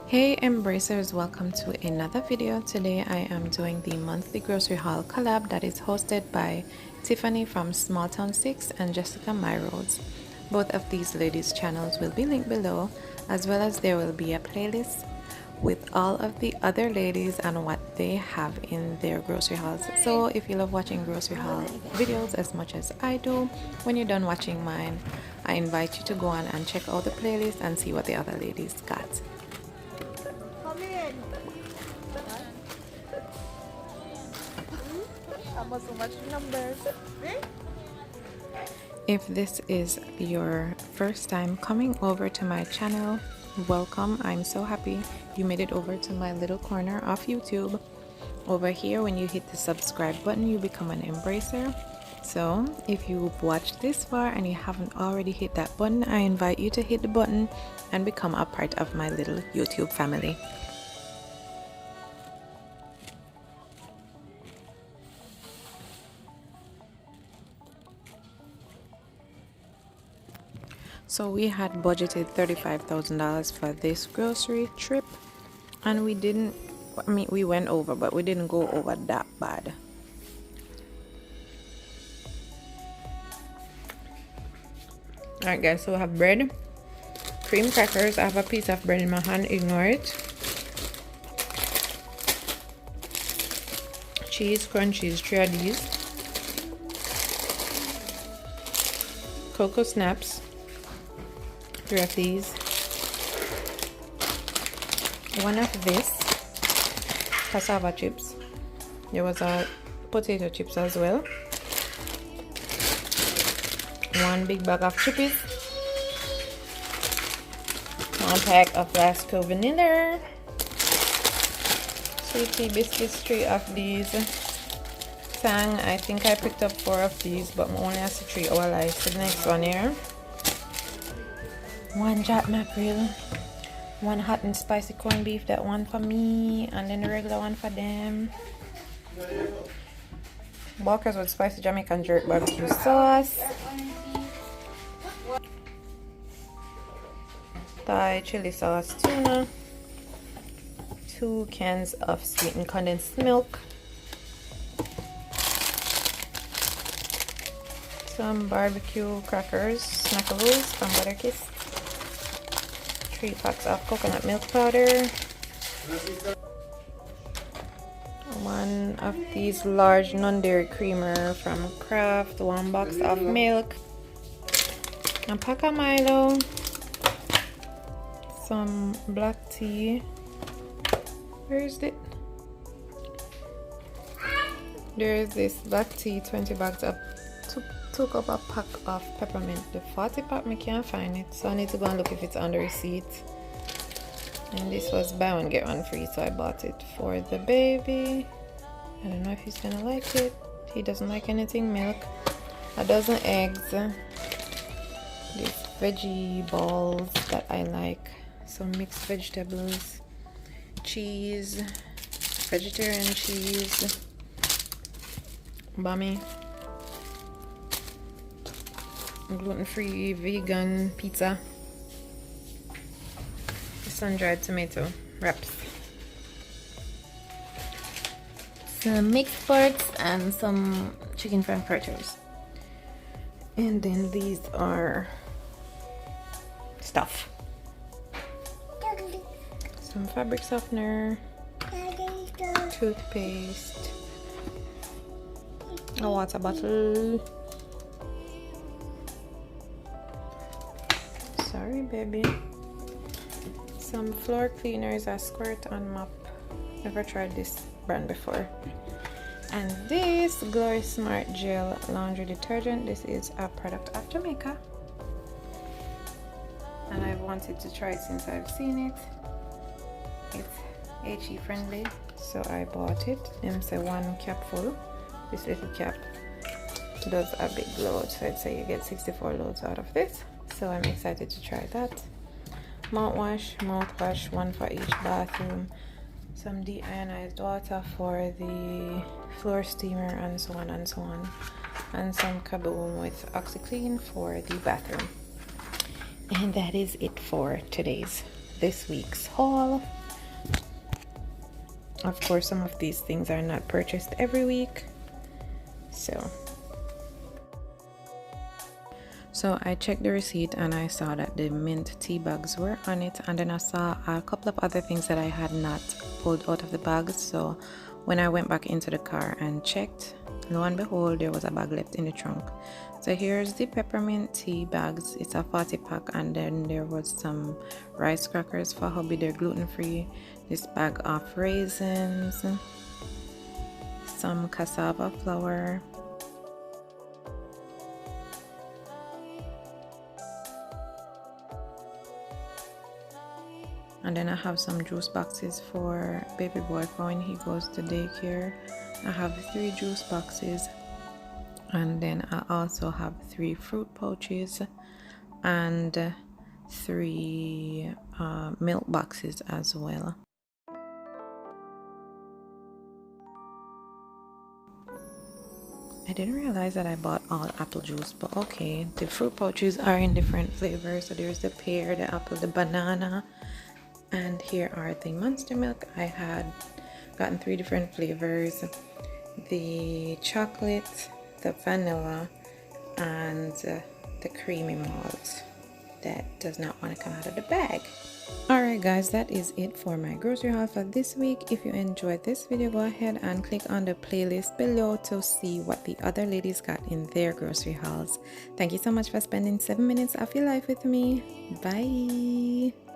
Hey embracers, welcome to another video. Today I am doing the monthly grocery haul collab that is hosted by Tiffany from Small Town 6 and Jessica Myroads. Both of these ladies' channels will be linked below, as well as there will be a playlist with all of the other ladies and what they have in their grocery hauls. So if you love watching grocery haul videos as much as I do, when you're done watching mine, I invite you to go on and check out the playlist and see what the other ladies got. So much numbers. If this is your first time coming over to my channel, welcome. I'm so happy you made it over to my little corner of YouTube. Over here, when you hit the subscribe button, you become an embracer. So if you've watched this far and you haven't already hit that button, I invite you to hit the button and become a part of my little YouTube family. So we had budgeted $35,000 for this grocery trip, and we didn't, I mean, we went over, but we didn't go over that bad. Alright guys, so we have bread, cream crackers. I have a piece of bread in my hand, ignore it. Cheese, crunch cheese, 3 of these. Cocoa snaps, 3 of these. 1 of this. Cassava chips. There was a potato chips as well. 1 big bag of chippies. 1 pack of Lasco vanilla. Sweet tea biscuits, 3 of these. Tang, I think I picked up 4 of these, but only has 3 oil ice. So the next one here. 1 jack mackerel. 1 hot and spicy corned beef, that one for me, and then the regular one for them. Walkers with spicy Jamaican jerk barbecue sauce. Thai chili sauce tuna. 2 cans of sweetened condensed milk. Some barbecue crackers, snackables from Butterkiss. 3 packs of coconut milk powder. 1 of these large non-dairy creamer from Kraft. 1 box of milk. A pack of Milo. Some black tea. Where is it? There is this black tea, 20 bags of 2 cup of pack of peppermint. The 40 pack, I can't find it, so I need to go and look if it's on the receipt. And this was buy one get one free, so I bought it for the baby. I don't know if he's gonna like it. He doesn't like anything milk. A dozen eggs. These veggie balls that I like. Some mixed vegetables. Cheese. Vegetarian cheese. Bami. Gluten-free vegan pizza. Sun-dried tomato wraps. Some mixed porks and some chicken frankfurters. And then these are stuff. Some fabric softener. Toothpaste. A water bottle. Sorry baby. Some floor cleaners, a squirt and mop. Never tried this brand before. And this Glory Smart Gel laundry detergent. This is a product of Jamaica, and I've wanted to try it since I've seen it. It's HE friendly, so I bought it. Them say 1 cap full. This little cap does a big load, so I'd say you get 64 loads out of this. So I'm excited to try that. Mouthwash, 1 for each bathroom. Some deionized water for the floor steamer, and so on and so on. And some kaboom with OxyClean for the bathroom. And that is it for this week's haul. Of course, some of these things are not purchased every week. So I checked the receipt and I saw that the mint tea bags were on it, and then I saw a couple of other things that I had not pulled out of the bags. So when I went back into the car and checked, lo and behold, there was a bag left in the trunk. So here's the peppermint tea bags. It's a 40 pack, and then there was some rice crackers for hubby, they're gluten-free, this bag of raisins, some cassava flour, and then I have some juice boxes for baby boy for when he goes to daycare. I have 3 juice boxes, and then I also have 3 fruit pouches and 3 milk boxes as well. I didn't realize that I bought all apple juice, but okay. The fruit pouches are in different flavors. So there's the pear, the apple, the banana, and here are the Monster milk. I had gotten 3 different flavors: the chocolate, the vanilla, and the creamy malt that does not want to come out of the bag. Alright guys, that is it for my grocery haul for this week. If you enjoyed this video, go ahead and click on the playlist below to see what the other ladies got in their grocery hauls. Thank you so much for spending 7 minutes of your life with me. Bye.